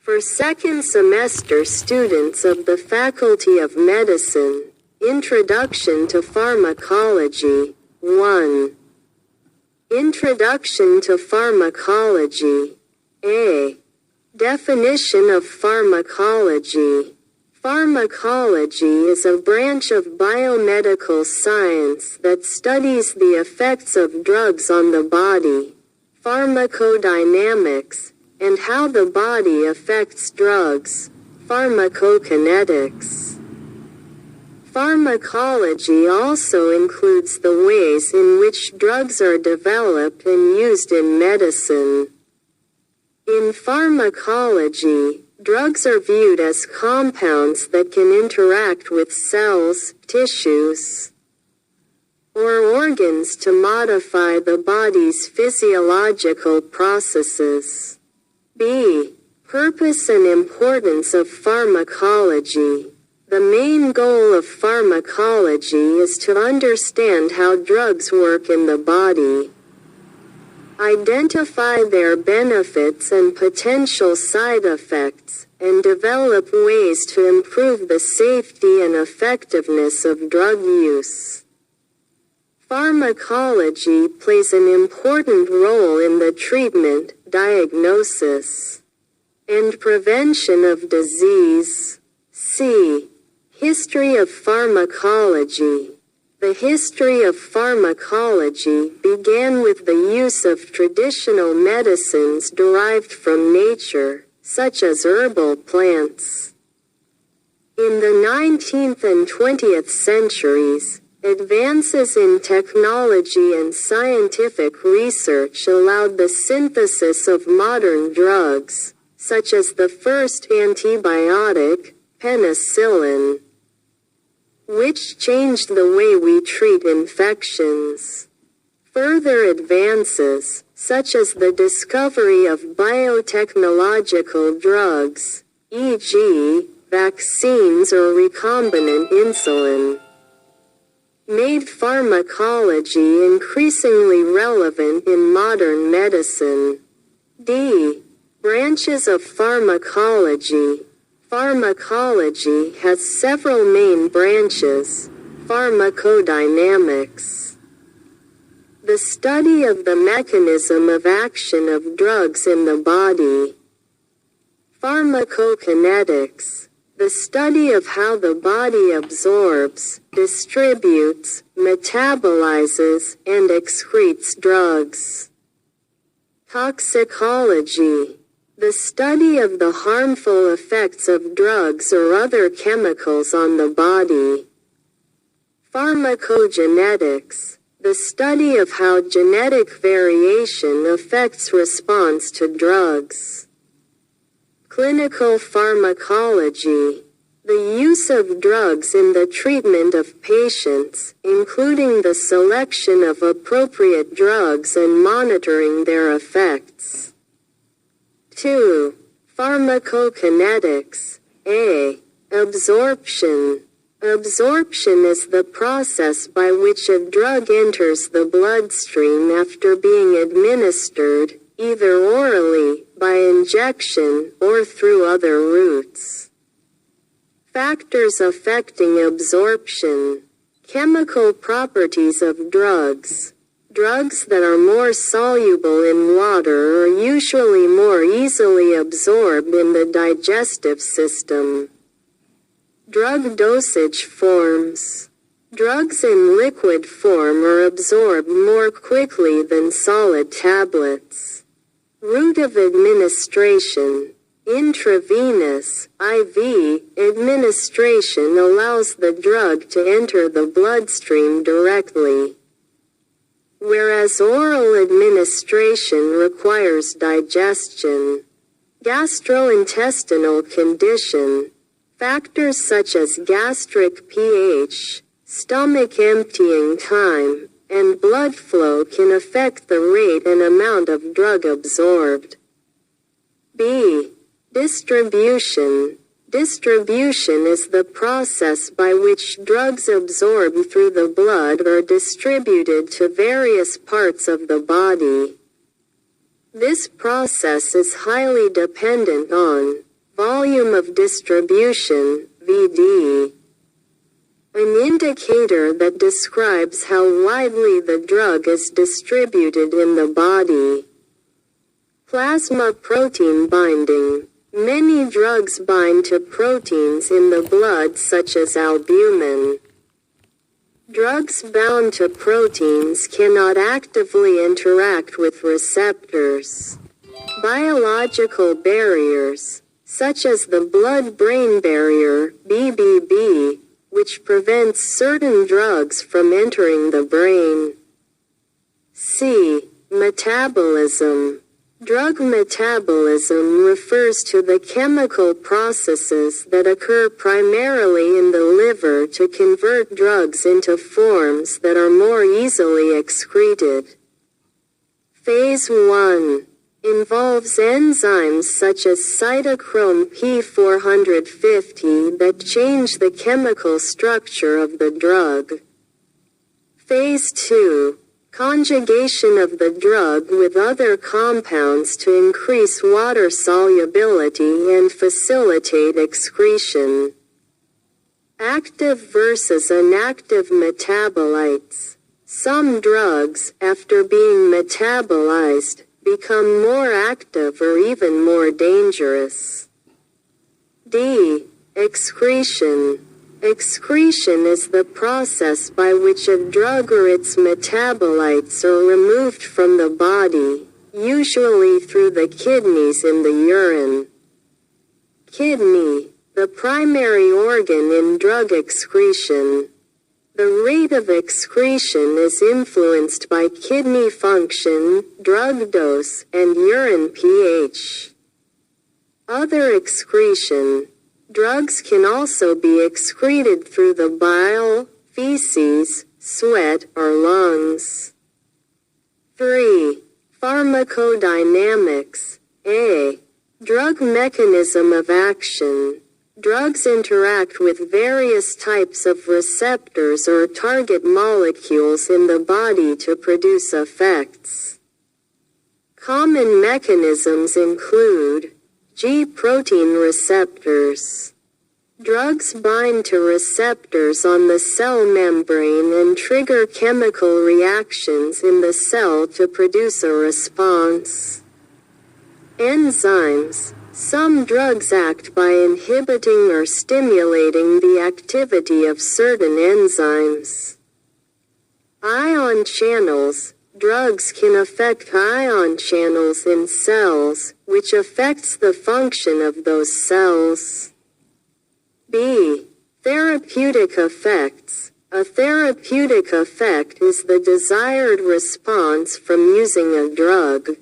For second semester students of the Faculty of Medicine, Introduction to Pharmacology, 1. Introduction to Pharmacology. A. Definition of pharmacology. Pharmacology is a branch of biomedical science that studies the effects of drugs on the body, pharmacodynamics, and how the body affects drugs, pharmacokinetics. Pharmacology also includes the ways in which drugs are developed and used in medicine. In pharmacology, drugs are viewed as compounds that can interact with cells, tissues, or organs to modify the body's physiological processes. B. Purpose and importance of pharmacology. The main goal of pharmacology is to understand how drugs work in the body, identify their benefits and potential side effects, and develop ways to improve the safety and effectiveness of drug use. Pharmacology plays an important role in the treatment, diagnosis, and prevention of disease. C. History of pharmacology. The history of pharmacology began with the use of traditional medicines derived from nature, such as herbal plants. In the 19th and 20th centuries, advances in technology and scientific research allowed the synthesis of modern drugs, such as the first antibiotic, penicillin, which changed the way we treat infections. Further advances, such as the discovery of biotechnological drugs, e.g., vaccines or recombinant insulin, made pharmacology increasingly relevant in modern medicine. D. Branches of pharmacology. Pharmacology has several main branches. Pharmacodynamics. The study of the mechanism of action of drugs in the body. Pharmacokinetics. The study of how the body absorbs, distributes, metabolizes, and excretes drugs. Toxicology. The study of the harmful effects of drugs or other chemicals on the body. Pharmacogenetics. The study of how genetic variation affects response to drugs. Clinical pharmacology. The use of drugs in the treatment of patients, including the selection of appropriate drugs and monitoring their effects. 2. Pharmacokinetics. A. Absorption. Absorption is the process by which a drug enters the bloodstream after being administered, either orally, by injection, or through other routes. Factors affecting absorption. Chemical properties of drugs. Drugs that are more soluble in water are usually more easily absorbed in the digestive system. Drug dosage forms. Drugs in liquid form are absorbed more quickly than solid tablets. Route of administration. Intravenous, IV, administration allows the drug to enter the bloodstream directly, whereas oral administration requires digestion. Gastrointestinal condition. Factors such as gastric pH, stomach emptying time, and blood flow can affect the rate and amount of drug absorbed. B. Distribution. Distribution is the process by which drugs absorbed through the blood are distributed to various parts of the body. This process is highly dependent on volume of distribution, VD. An indicator that describes how widely the drug is distributed in the body. Plasma protein binding. Many drugs bind to proteins in the blood such as albumin. Drugs bound to proteins cannot actively interact with receptors. Biological barriers, such as the blood-brain barrier, BBB, which prevents certain drugs from entering the brain. C. Metabolism. Drug metabolism refers to the chemical processes that occur primarily in the liver to convert drugs into forms that are more easily excreted. Phase 1 involves enzymes such as cytochrome P450 that change the chemical structure of the drug. Phase 2 conjugation of the drug with other compounds to increase water solubility and facilitate excretion. Active versus inactive metabolites. Some drugs, after being metabolized, become more active or even more dangerous. D. Excretion. Excretion is the process by which a drug or its metabolites are removed from the body, usually through the kidneys in the urine. Kidney, the primary organ in drug excretion. The rate of excretion is influenced by kidney function, drug dose, and urine pH. Other excretion. Drugs can also be excreted through the bile, feces, sweat, or lungs. 3. Pharmacodynamics. A. Drug mechanism of action. Drugs interact with various types of receptors or target molecules in the body to produce effects. Common mechanisms include G protein receptors. Drugs bind to receptors on the cell membrane and trigger chemical reactions in the cell to produce a response. Enzymes. Some drugs act by inhibiting or stimulating the activity of certain enzymes. Ion channels. Drugs can affect ion channels in cells, which affects the function of those cells. B. Therapeutic effects. A therapeutic effect is the desired response from using a drug.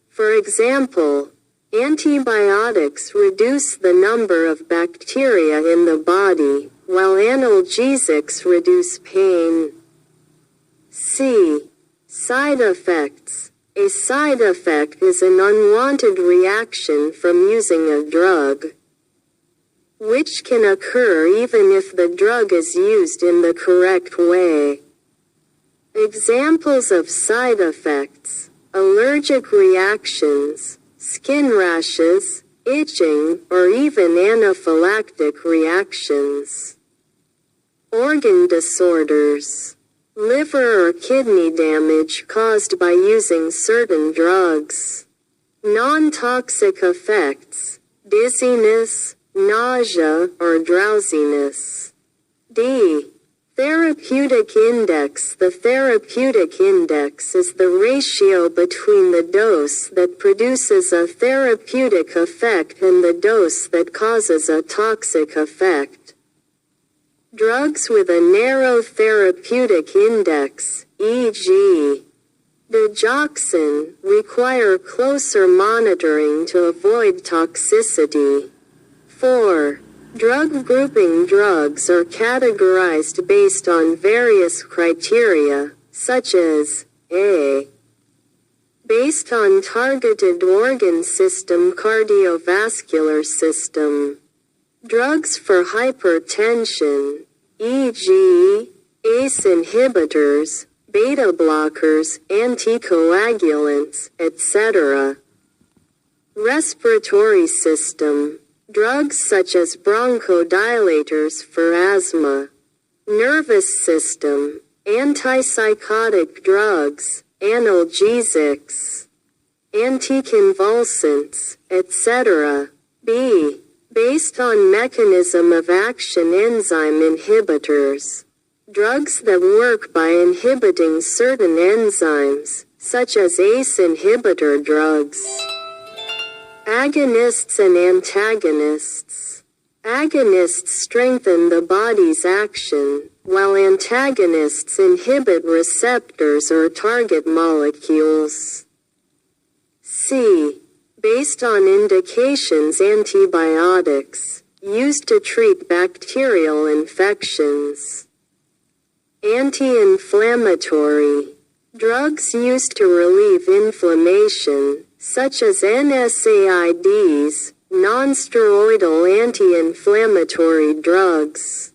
For example, antibiotics reduce the number of bacteria in the body, while analgesics reduce pain. C. Side effects. A side effect is an unwanted reaction from using a drug, which can occur even if the drug is used in the correct way. Examples of side effects: allergic reactions, skin rashes, itching, or even anaphylactic reactions. Organ disorders. Liver or kidney damage caused by using certain drugs. Non-toxic effects, dizziness, nausea, or drowsiness. D. Therapeutic index. The therapeutic index is the ratio between the dose that produces a therapeutic effect and the dose that causes a toxic effect. Drugs with a narrow therapeutic index, e.g., digoxin, require closer monitoring to avoid toxicity. 4. Drug grouping. Drugs are categorized based on various criteria, such as A. Based on targeted organ system, cardiovascular system. Drugs for hypertension, e.g., ACE inhibitors, beta blockers, anticoagulants, etc. Respiratory system. Drugs such as bronchodilators for asthma. Nervous system. Antipsychotic drugs, analgesics, anticonvulsants, etc. B. Based on mechanism of action enzyme inhibitors. Drugs that work by inhibiting certain enzymes, such as ACE inhibitor drugs. Agonists and antagonists. Agonists strengthen the body's action, while antagonists inhibit receptors or target molecules. C. Based on indications antibiotics, used to treat bacterial infections. Anti-inflammatory. Drugs used to relieve inflammation, such as NSAIDs, non-steroidal anti-inflammatory drugs.